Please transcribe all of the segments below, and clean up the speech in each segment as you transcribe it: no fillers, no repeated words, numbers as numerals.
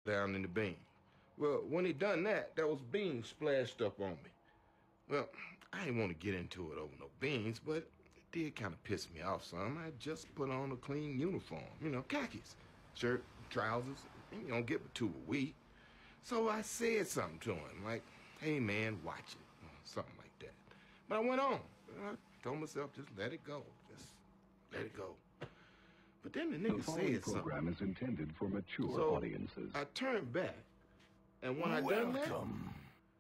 down in the bean. Well, when he done that, there was beans splashed up on me. Well, I didn't want to get into it over no beans, but it did kind of piss me off some. I just put on a clean uniform, khakis. Shirt, trousers, and you don't get but 2 a week. So I said something to him, like, hey man, watch it, or something like that. But I went on. I told myself, just let it go. Just let it go. But then the nigga said something. The program is intended for mature audiences. I turned back, and when I done that,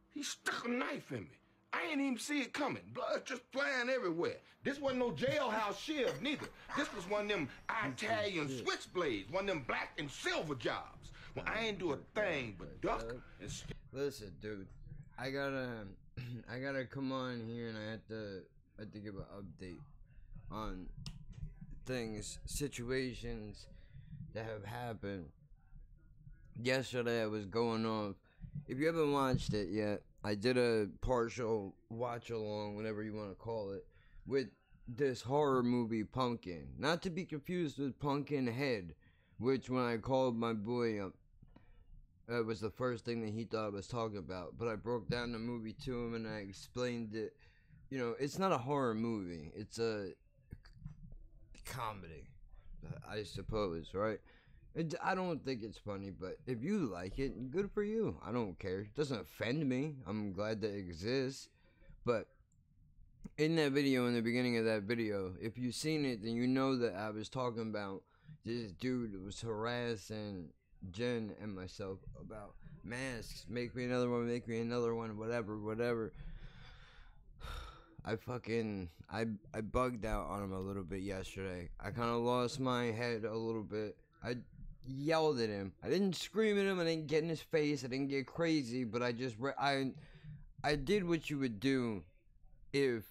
he stuck a knife in me. I ain't even see it coming. Blood just flying everywhere. This wasn't no jailhouse shiv, neither. This was one of them Italian switchblades, one of them black and silver jobs. Well, I ain't do a thing but duck and Listen, dude, I gotta come on here, and I have to give an update on situations that have happened. Yesterday I was going off. If you haven't watched it yet, I did a partial watch along, whatever you want to call it, with this horror movie Pumpkin. Not to be confused with Pumpkinhead, which when I called my boy up, that was the first thing that he thought I was talking about. But I broke down the movie to him and I explained it. It's not a horror movie. It's a comedy, I suppose, right? I don't think it's funny, but if you like it, good for you. I don't care. It doesn't offend me. I'm glad that it exists. But in that video, in the beginning of that video, if you've seen it, then you know that I was talking about this dude who was harassing Jen and myself about masks. Make me another one, whatever. I bugged out on him a little bit yesterday. I kind of lost my head a little bit. I yelled at him. I didn't scream at him. I didn't get in his face. I didn't get crazy. But I just I did what you would do if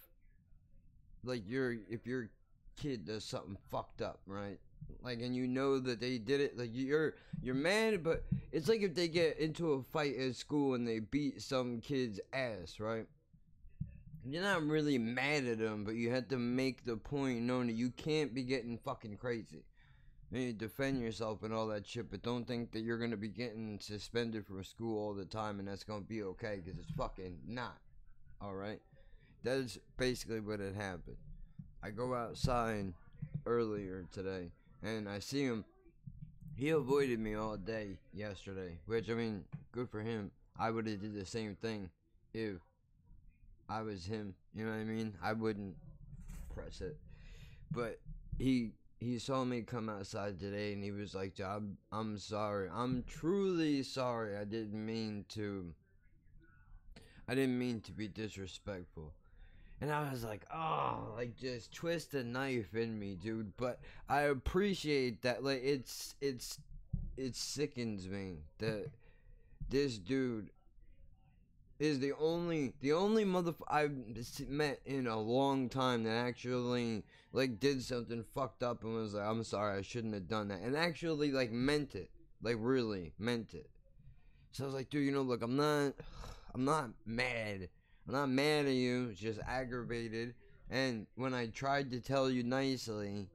your kid does something fucked up, right? Like, and you know that they did it. Like, you're mad, but it's like if they get into a fight at school and they beat some kid's ass, right? You're not really mad at them, but you have to make the point known that you can't be getting fucking crazy. You defend yourself and all that shit, but don't think that you're going to be getting suspended from school all the time and that's going to be okay, because it's fucking not. Alright? That's basically what had happened. I go outside earlier today and I see him. He avoided me all day yesterday, which, I mean, good for him. I would have did the same thing if I was him. You know what I mean? I wouldn't press it. But he saw me come outside today and he was like, I'm sorry. I'm truly sorry. I didn't mean to be disrespectful. And I was like, oh, like, just twist a knife in me, dude. But I appreciate that. Like, it sickens me that this dude is the only motherfucker I've met in a long time that actually, like, did something fucked up and was like, I'm sorry, I shouldn't have done that. And actually, like, meant it. Like, really meant it. So I was like, dude, look, I'm not mad. I'm not mad at you, just aggravated. And when I tried to tell you nicely,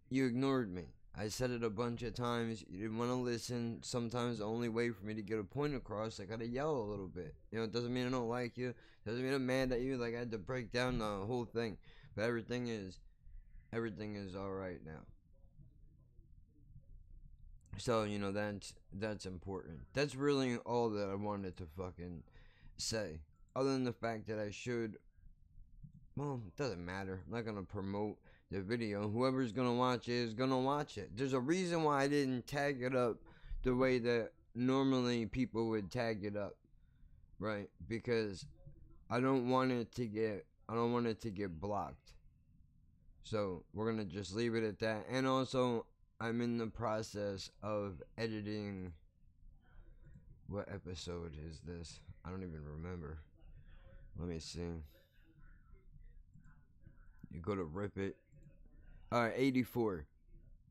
you ignored me. I said it a bunch of times. You didn't want to listen. Sometimes the only way for me to get a point across, I gotta yell a little bit. It doesn't mean I don't like you. Doesn't mean I'm mad at you. Like, I had to break down the whole thing. But everything is alright now. So, that's important. That's really all that I wanted to fucking say. Other than the fact that I should, well, it doesn't matter. I'm not gonna promote the video. Whoever's gonna watch it is gonna watch it. There's a reason why I didn't tag it up the way that normally people would tag it up, right? Because I don't want it to get blocked. So we're gonna just leave it at that. And also, I'm in the process of editing. What episode is this? I don't even remember. Let me see. You go to rip it. Alright, 84.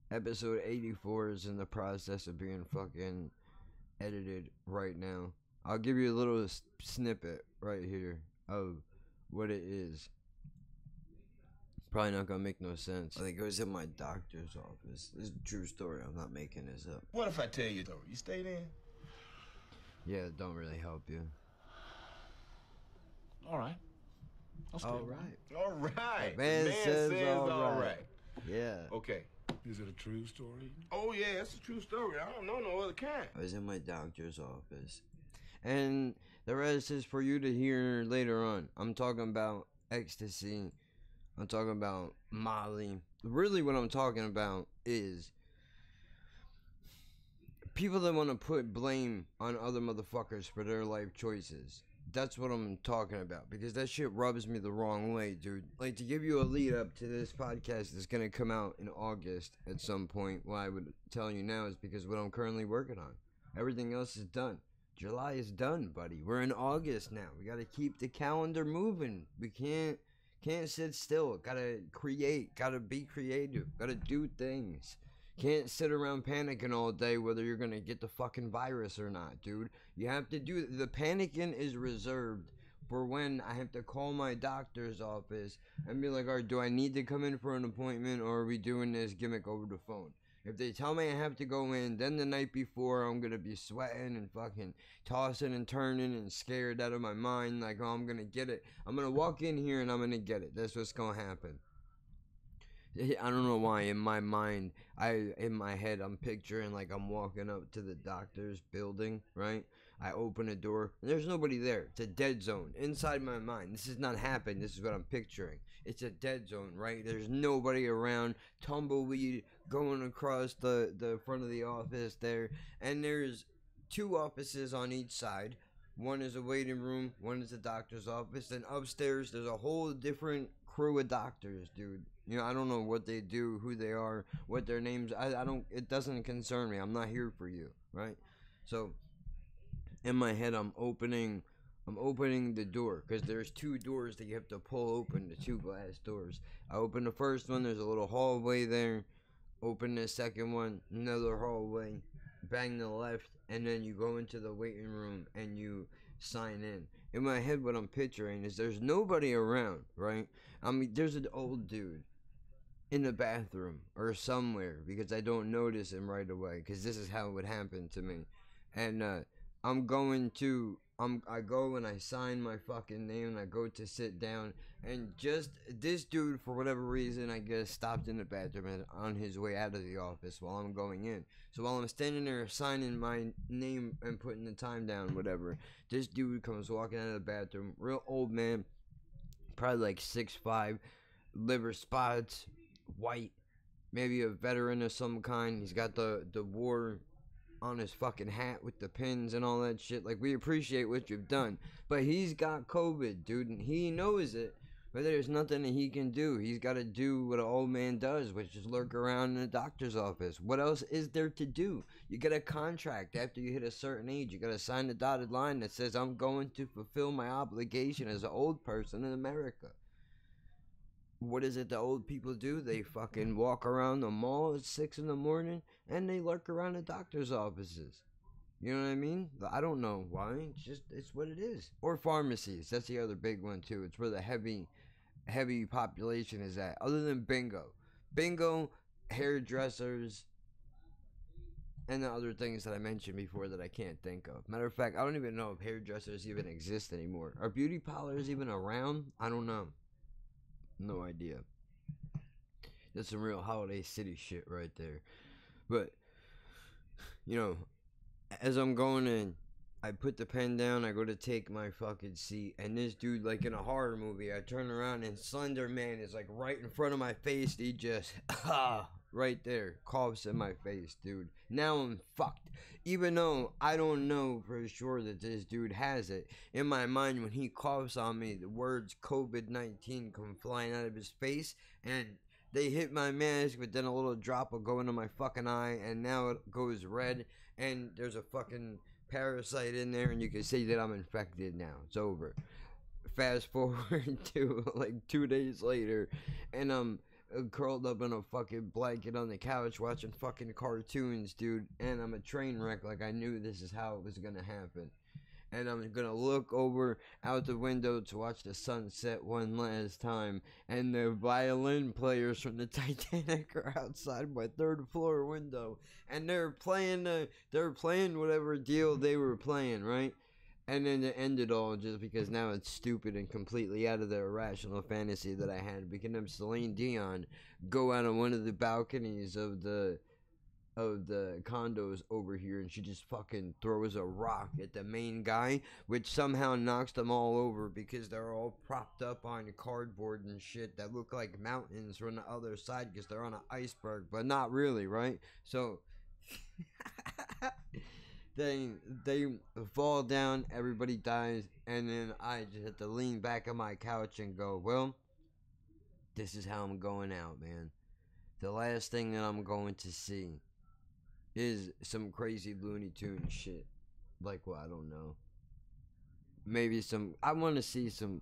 Episode 84 is in the process of being fucking edited right now. I'll give you a little snippet right here of what it is. Probably not gonna make no sense. I think it was in my doctor's office. This is a true story. I'm not making this up. What if I tell you, though? You stay there? Yeah, it don't really help you. All right. I'll stay. All right. All right. Man says all all right. right. Yeah. Okay. Is it a true story? Oh, yeah, it's a true story. I don't know no other kind. I was in my doctor's office. And the rest is for you to hear later on. I'm talking about ecstasy. I'm talking about Molly. Really what I'm talking about is people that want to put blame on other motherfuckers for their life choices. That's what I'm talking about, because that shit rubs me the wrong way, dude. Like, to give you a lead up to this podcast that's going to come out in August at some point, what I would tell you now is because what I'm currently working on. Everything else is done. July is done, buddy. We're in August now. We got to keep the calendar moving. We can't sit still. Gotta create. Gotta be creative. Gotta do things. Can't sit around panicking all day whether you're gonna get the fucking virus or not, dude. You have to do the panicking is reserved for when I have to call my doctor's office and be like, all right, do I need to come in for an appointment, or are we doing this gimmick over the phone? If they tell me I have to go in, then the night before I'm gonna be sweating and fucking tossing and turning and scared out of my mind, like, oh, I'm gonna get it. I'm gonna walk in here and I'm gonna get it. That's what's gonna happen. I don't know why in my mind, in my head, I'm picturing like I'm walking up to the doctor's building, right? I open a door, and there's nobody there. It's a dead zone inside my mind. This has not happened. This is what I'm picturing. It's a dead zone, right? There's nobody around. Tumbleweed going across the front of the office there, and there's 2 offices on each side. One is a waiting room, one is a doctor's office, and upstairs there's a whole different crew of doctors, dude. You know, I don't know what they do, who they are, what their names. I don't. It doesn't concern me. I'm not here for you, right? So, in my head, I'm opening the door because there's 2 doors that you have to pull open. The 2 glass doors. I open the first one. There's a little hallway there. Open the second one. Another hallway. Bang the left, and then you go into the waiting room and you sign in. In my head, what I'm picturing is there's nobody around, right? I mean, there's an old dude in the bathroom or somewhere because I don't notice him right away because this is how it would happen to me. And I go and I sign my fucking name and I go to sit down, and just this dude, for whatever reason, I guess, stopped in the bathroom and on his way out of the office while I'm going in. So while I'm standing there signing my name and putting the time down, whatever, this dude comes walking out of the bathroom, real old man, probably like 6'5", liver spots, white, maybe a veteran of some kind. He's got the war on his fucking hat with the pins and all that shit. Like, we appreciate what you've done, but he's got COVID, dude, and he knows it, but there's nothing that he can do. He's got to do what an old man does, which is lurk around in the doctor's office. What else is there to do? You get a contract after you hit a certain age. You got to sign the dotted line that says, I'm going to fulfill my obligation as an old person in America. What is it the old people do? They fucking walk around the mall at 6 in the morning and they lurk around the doctor's offices. You know what I mean? I don't know why. It's what it is. Or pharmacies. That's the other big one too. It's where the heavy population is at. Other than bingo, hairdressers, and the other things that I mentioned before that I can't think of. Matter of fact, I don't even know if hairdressers even exist anymore. Are beauty parlors even around? I don't know. No idea. That's some real Holiday City shit right there. But, you know, as I'm going in, I put the pen down, I go to take my fucking seat, and this dude, like in a horror movie, I turn around and Slender Man is like right in front of my face. He just, right there, coughs in my face, dude. Now I'm fucked. Even though I don't know for sure that this dude has it, in my mind, when he coughs on me, the words COVID-19 come flying out of his face, and they hit my mask, but then a little drop will go into my fucking eye, and now it goes red, and there's a fucking parasite in there, and you can see that I'm infected now. It's over. Fast forward to like 2 days later, and I'm curled up in a fucking blanket on the couch watching fucking cartoons, dude, and I'm a train wreck. Like, I knew this is how it was gonna happen. and I'm gonna look over out the window to watch the sunset one last time, and the violin players from the Titanic are outside my third floor window, and they're playing whatever deal they were playing, right? And then to end it all, just because now it's stupid and completely out of the irrational fantasy that I had, became Celine Dion go out on one of the balconies of the condos over here, and she just fucking throws a rock at the main guy, which somehow knocks them all over because they're all propped up on cardboard and shit that look like mountains from the other side because they're on an iceberg, but not really, right? So they fall down, everybody dies, and then I just have to lean back on my couch and go, well, this is how I'm going out, man. The last thing that I'm going to see is some crazy Looney Tunes shit. Like, well, I don't know. Maybe I want to see some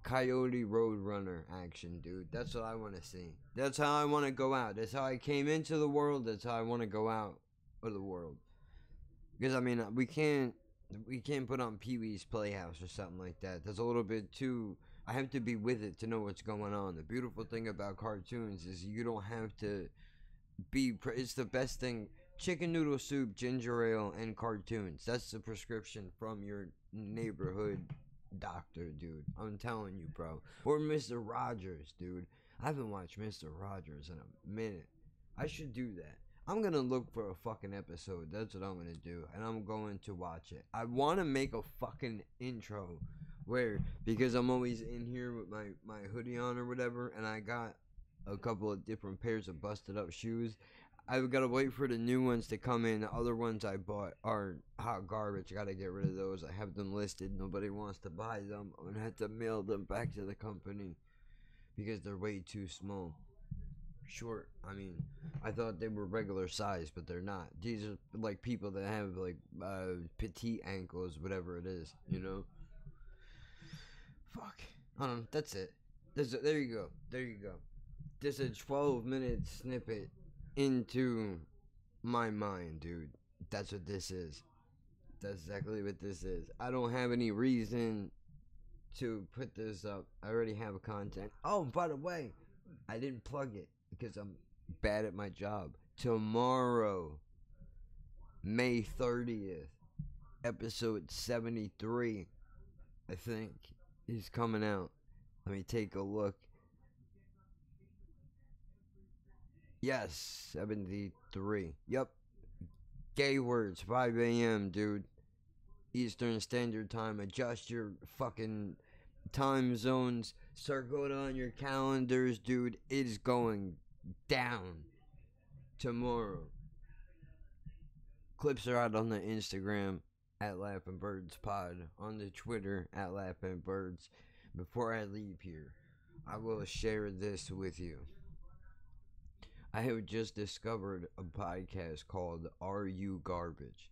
Coyote Roadrunner action, dude. That's what I want to see. That's how I want to go out. That's how I came into the world. That's how I want to go out of the world. Because, I mean, we can't put on Pee-wee's Playhouse or something like that. That's a little bit too... I have to be with it to know what's going on. The beautiful thing about cartoons is you don't have to be... It's the best thing. Chicken noodle soup, ginger ale, and cartoons. That's the prescription from your neighborhood doctor, dude. I'm telling you, bro. Or Mr. Rogers, dude. I haven't watched Mr. Rogers in a minute. I should do that. I'm gonna look for a fucking episode. That's what I'm gonna do. And I'm going to watch it. I want to make a fucking intro where, because I'm always in here with my hoodie on or whatever, and I got a couple of different pairs of busted up shoes. I've got to wait for the new ones to come in. The other ones I bought are hot garbage. I got to get rid of those. I have them listed. Nobody wants to buy them. I'm going to have to mail them back to the company because they're way too small. Short. I mean, I thought they were regular size, but they're not. These are like people that have like petite ankles, whatever it is, you know? Fuck. I don't know. That's it. There you go. There you go. This is a 12-minute snippet into my mind, dude. That's what this is. That's exactly what this is. I don't have any reason to put this up. I already have content. Oh, by the way, I didn't plug it because I'm bad at my job. Tomorrow, May 30th, episode 73, I think, is coming out. Let me take a look. Yes, 73. Yep. Gay words, 5 a.m., dude. Eastern Standard Time. Adjust your fucking time zones. Circle it on your calendars, dude. It is going down tomorrow. Clips are out on the Instagram at Laughing Birds Pod. On the Twitter at Laughing Birds. Before I leave here, I will share this with you. I have just discovered a podcast called Are You Garbage?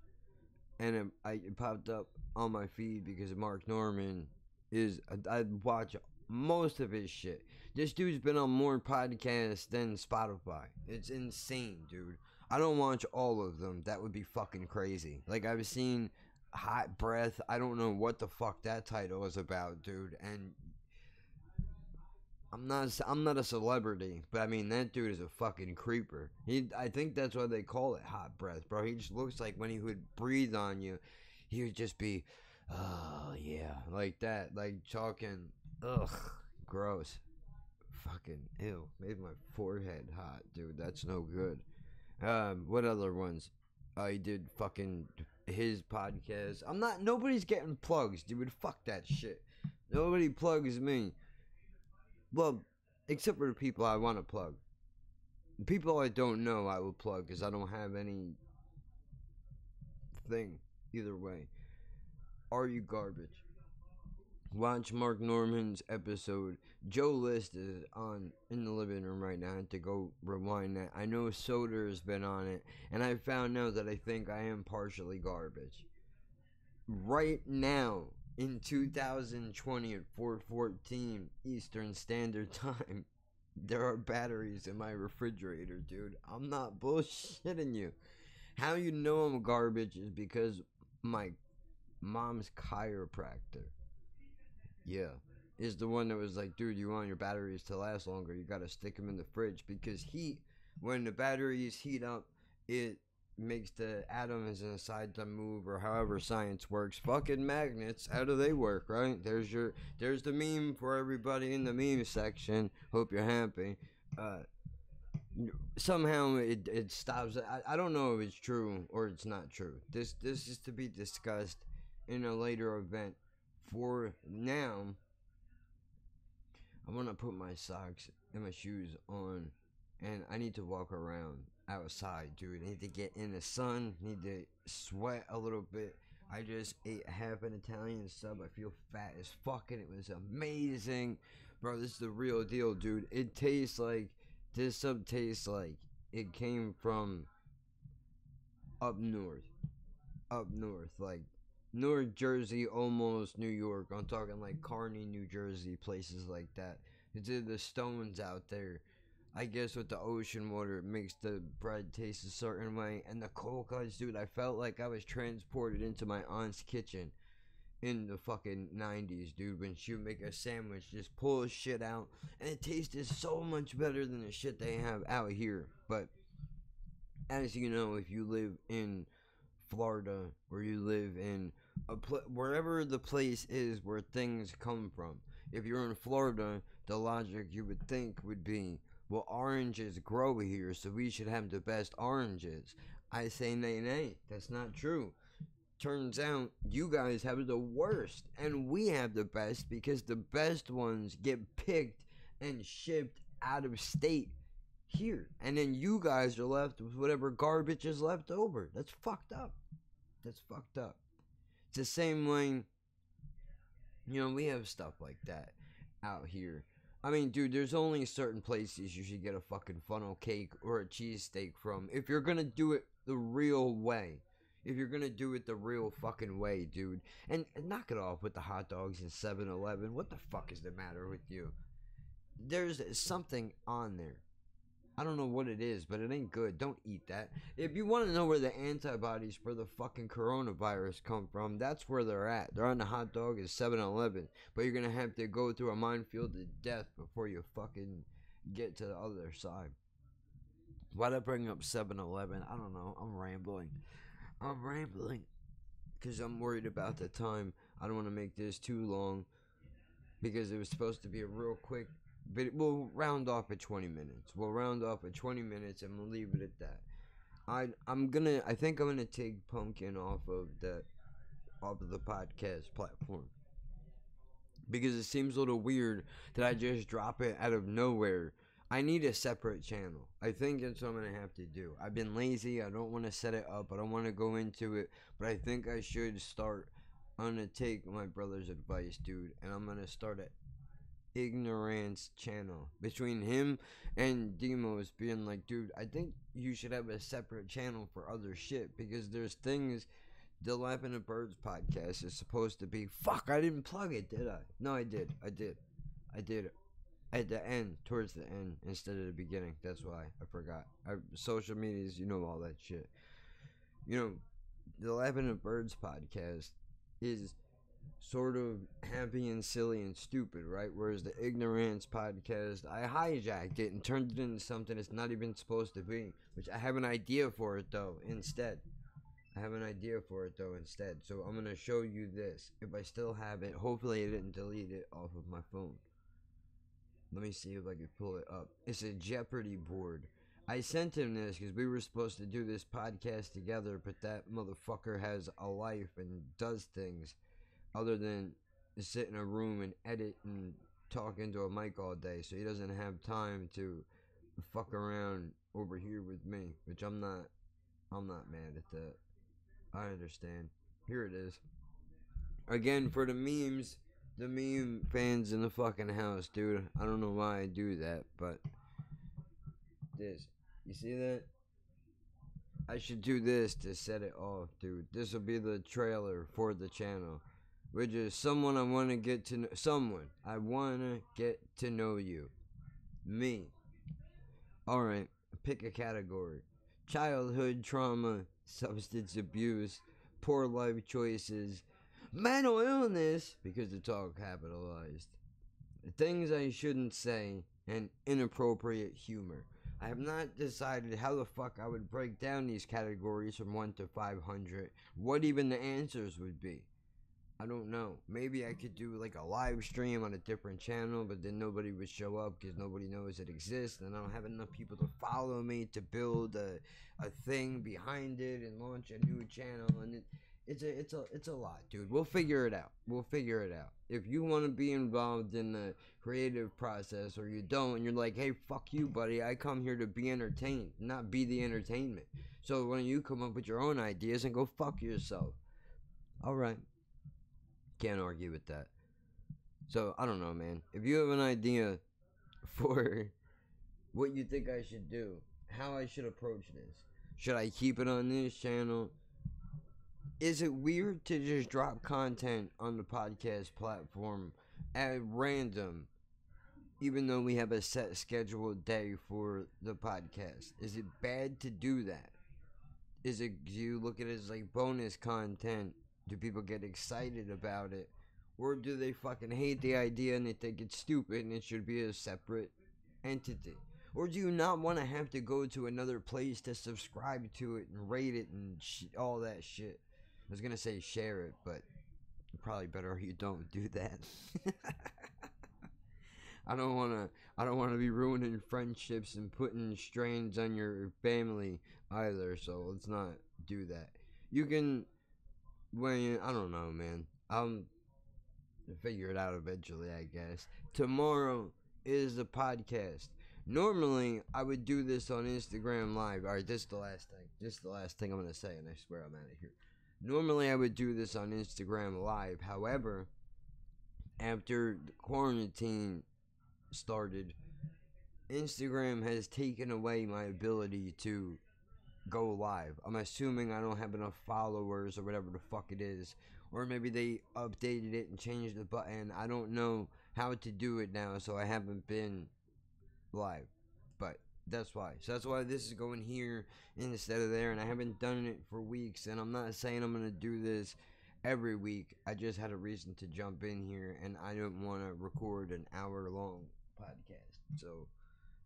And it popped up on my feed because Mark Norman I watch most of his shit. This dude's been on more podcasts than Spotify. It's insane, dude. I don't watch all of them. That would be fucking crazy. Like, I've seen Hot Breath. I don't know what the fuck that title is about, dude. And I'm not a celebrity, but I mean, that dude is a fucking creeper. I think that's why they call it Hot Breath, bro. He just looks like when he would breathe on you, he would just be, oh yeah, like that, like talking, ugh, gross, fucking ew, made my forehead hot, dude. That's no good. What other ones? He did fucking his podcast. Nobody's getting plugs, dude. Fuck that shit. Nobody plugs me. Well, except for the people I want to plug. People I don't know I will plug because I don't have any thing either way. Are You Garbage? Watch Mark Norman's episode. Joe List is on in the living room right now. I have to go rewind that. I know Soder has been on it, and I found out that I think I am partially garbage. Right now, in 2020 at 4:14 Eastern Standard Time, there are batteries in my refrigerator, dude. I'm not bullshitting you. How you know I'm garbage is because my mom's chiropractor. Yeah. Is the one that was like, dude, you want your batteries to last longer, you gotta stick them in the fridge because heat, when the batteries heat up, it makes the atoms inside them move, or however science works. Fucking magnets, how do they work, right? There's the meme for everybody in the meme section. Hope you're happy. Somehow it stops. I don't know if it's true or it's not true. This is to be discussed in a later event. For now, I want to put my socks and my shoes on, and I need to walk around outside, dude. I need to get in the sun, need to sweat a little bit. I just ate half an Italian sub. I feel fat as fuck, and it was amazing. Bro, this is the real deal, dude. It tastes like, this sub tastes like it came from up north, like North Jersey, almost New York. I'm talking like Kearney, New Jersey, places like that. It's the stones out there. I guess with the ocean water, it makes the bread taste a certain way. And the cold cuts, dude, I felt like I was transported into my aunt's kitchen in the fucking 90s, dude, when she would make a sandwich, just pull shit out. And it tasted so much better than the shit they have out here. But as you know, if you live in Florida, or you live in wherever the place is where things come from. If you're in Florida, the logic you would think would be, well, oranges grow here, so we should have the best oranges. I say nay, that's not true. Turns out you guys have the worst, and we have the best because the best ones get picked and shipped out of state here, and then you guys are left with whatever garbage is left over. That's fucked up. It's the same way, you know, we have stuff like that out here. I mean, dude, there's only certain places you should get a fucking funnel cake or a cheesesteak from if you're gonna do it the real way. If you're gonna do it the real fucking way, dude. And knock it off with the hot dogs in 7-Eleven. What the fuck is the matter with you? There's something on there. I don't know what it is, but it ain't good. Don't eat that. If you want to know where the antibodies for the fucking coronavirus come from, that's where they're at. They're on the hot dog at 7-Eleven. But you're going to have to go through a minefield of death before you fucking get to the other side. Why'd I bring up 7-Eleven? I don't know. I'm rambling. Because I'm worried about the time. I don't want to make this too long. Because it was supposed to be a real quick. But we'll round off at 20 minutes. And we'll leave it at that. I think I'm gonna take Pumpkin off of the podcast platform. Because it seems a little weird that I just drop it out of nowhere. I need a separate channel. I think that's what I'm gonna have to do. I've been lazy, I don't wanna set it up, I don't wanna go into it, but I think I should start. I'm gonna take my brother's advice, dude, and I'm gonna start it. Ignorance channel between him and Demos being like, dude, I think you should have a separate channel for other shit because there's things. The Laughing at Birds podcast is supposed to be. Fuck, I didn't plug it, did I? No, I did at the end, towards the end instead of the beginning. That's why I forgot. Social medias, you know, all that shit. You know, the Laughing at Birds podcast is sort of happy and silly and stupid, right? Whereas the Ignorance podcast, I hijacked it and turned it into something it's not even supposed to be. Which I have an idea for it though instead. So I'm gonna show you this. If I still have it, hopefully I didn't delete it off of my phone. Let me see if I can pull it up. It's a Jeopardy board. I sent him this because we were supposed to do this podcast together, but that motherfucker has a life and does things other than sit in a room and edit and talk into a mic all day, so he doesn't have time to fuck around over here with me, which I'm not mad at that. I understand. Here it is. Again, for the memes, the meme fans in the fucking house, dude. I don't know why I do that, but this. You see that? I should do this to set it off, dude. This will be the trailer for the channel. Which is someone I want to get to know. Someone I want to get to know you. Me. Alright, pick a category. Childhood trauma, substance abuse, poor life choices, mental illness, because it's all capitalized, things I shouldn't say, and inappropriate humor. I have not decided how the fuck I would break down these categories from 1 to 500. What even the answers would be. I don't know. Maybe I could do like a live stream on a different channel, but then nobody would show up because nobody knows it exists, and I don't have enough people to follow me to build a thing behind it and launch a new channel. And it's a lot, dude. We'll figure it out. If you want to be involved in the creative process, or you don't, and you're like, hey, fuck you, buddy. I come here to be entertained, not be the entertainment. So why don't you come up with your own ideas and go fuck yourself? All right. Can't argue with that. So, I don't know, man. If you have an idea for what you think I should do, how I should approach this, should I keep it on this channel? Is it weird to just drop content on the podcast platform at random, even though we have a set scheduled day for the podcast? Is it bad to do that? Do you look at it as like bonus content? Do people get excited about it? Or do they fucking hate the idea and they think it's stupid and it should be a separate entity? Or do you not want to have to go to another place to subscribe to it and rate it and all that shit? I was going to say share it, but probably better you don't do that. I don't want to be ruining friendships and putting strains on your family either, so let's not do that. You can... Well, I don't know, man. I'll figure it out eventually, I guess. Tomorrow is the podcast. Normally, I would do this on Instagram Live. Alright, this is the last thing. This is the last thing I'm going to say, and I swear I'm out of here. Normally, I would do this on Instagram Live. However, after the quarantine started, Instagram has taken away my ability to go live. I'm assuming I don't have enough followers or whatever the fuck it is, or maybe they updated it and changed the button. I don't know how to do it now, so I haven't been live, but that's why. So that's why this is going here instead of there, and I haven't done it for weeks, and I'm not saying I'm gonna do this every week. I just had a reason to jump in here, and I didn't want to record an hour-long podcast. So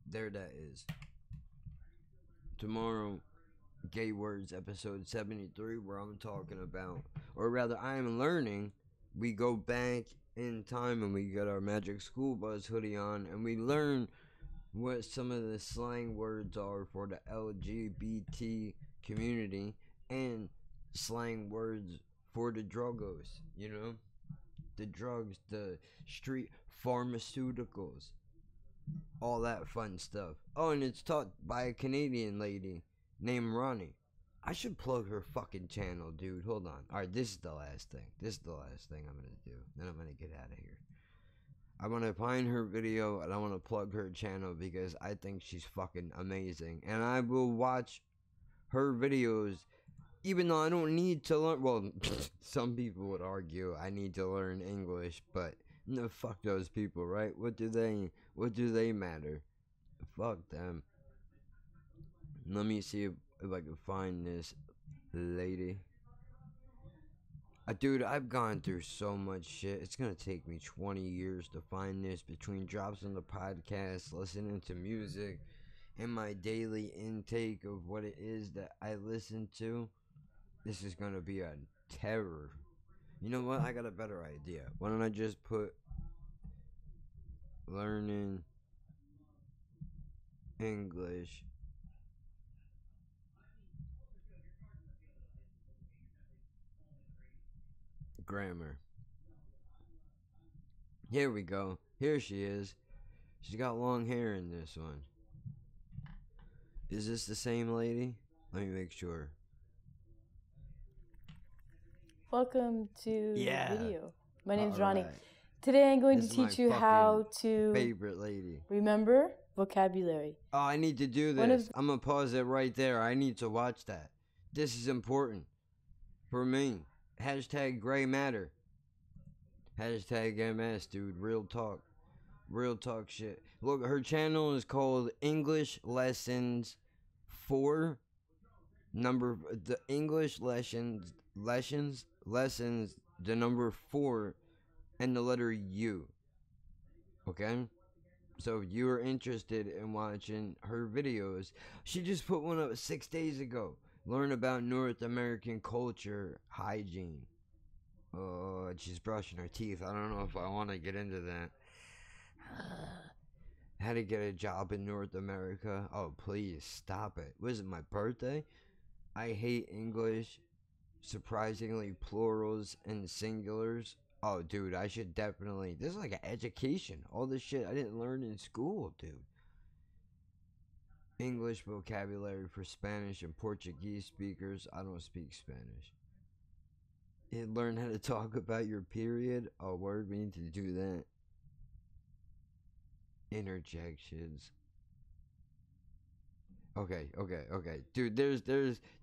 there that is. Tomorrow, Gay Words episode 73, where I'm talking about, or rather I am learning, we go back in time and we get our Magic School Bus hoodie on and we learn what some of the slang words are for the LGBT community and slang words for the druggos, you know, the drugs, the street pharmaceuticals, all that fun stuff. Oh, and it's taught by a Canadian lady named Ronnie. I should plug her fucking channel, dude. Hold on. Alright, this is the last thing. I'm gonna do. Then I'm gonna get out of here. I wanna find her video and I wanna plug her channel because I think she's fucking amazing. And I will watch her videos even though I don't need to learn. Well, some people would argue I need to learn English, but no, fuck those people, right? What do they matter? Fuck them. Let me see if I can find this lady. Dude, I've gone through so much shit. It's gonna take me 20 years to find this between drops on the podcast, listening to music, and my daily intake of what it is that I listen to. This is gonna be a terror. You know what? I got a better idea. Why don't I just put learning English grammar. Here we go. Here she is. She's got long hair in this one. Is this the same lady? Let me make sure. Welcome to the video. My name's Ronnie. Alright. Today I'm going This to is my teach you how to favorite lady. remember vocabulary. Oh, I need to do this. I'm gonna pause it right there. I need to watch that. This is important for me. Hashtag gray matter. Hashtag MS, dude. Real talk. Real talk shit. Look, her channel is called English Lessons 4. The English lessons the number 4, and the letter U. Okay? So if you are interested in watching her videos, she just put one up 6 days ago. Learn about North American culture, hygiene. Oh, she's brushing her teeth. I don't know if I want to get into that. How to get a job in North America. Oh, please, stop it. Was it my birthday? I hate English. Surprisingly, plurals and singulars. Oh, dude, I should definitely... This is like an education. All this shit I didn't learn in school, dude. English vocabulary for Spanish and Portuguese speakers. I don't speak Spanish. Learn how to talk about your period. Oh, word, we need to do that. Interjections. Okay. Dude, there's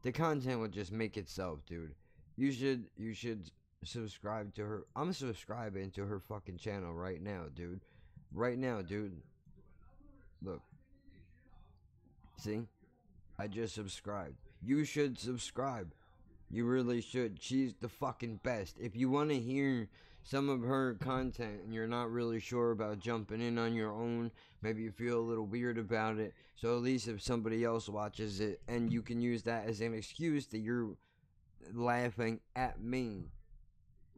the content will just make itself, dude. You should subscribe to her. I'm subscribing to her fucking channel right now, dude. Right now, dude. Look. See? I just subscribed. You should subscribe. You really should. She's the fucking best. If you want to hear some of her content and you're not really sure about jumping in on your own, maybe you feel a little weird about it, so at least if somebody else watches it and you can use that as an excuse that you're laughing at me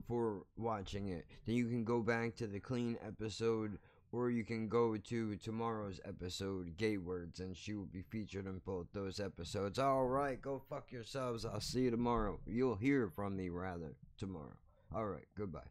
for watching it, then you can go back to the clean episode, or you can go to tomorrow's episode, Gay Words, and she will be featured in both those episodes. Alright, go fuck yourselves. I'll see you tomorrow. You'll hear from me, rather, tomorrow. Alright, goodbye.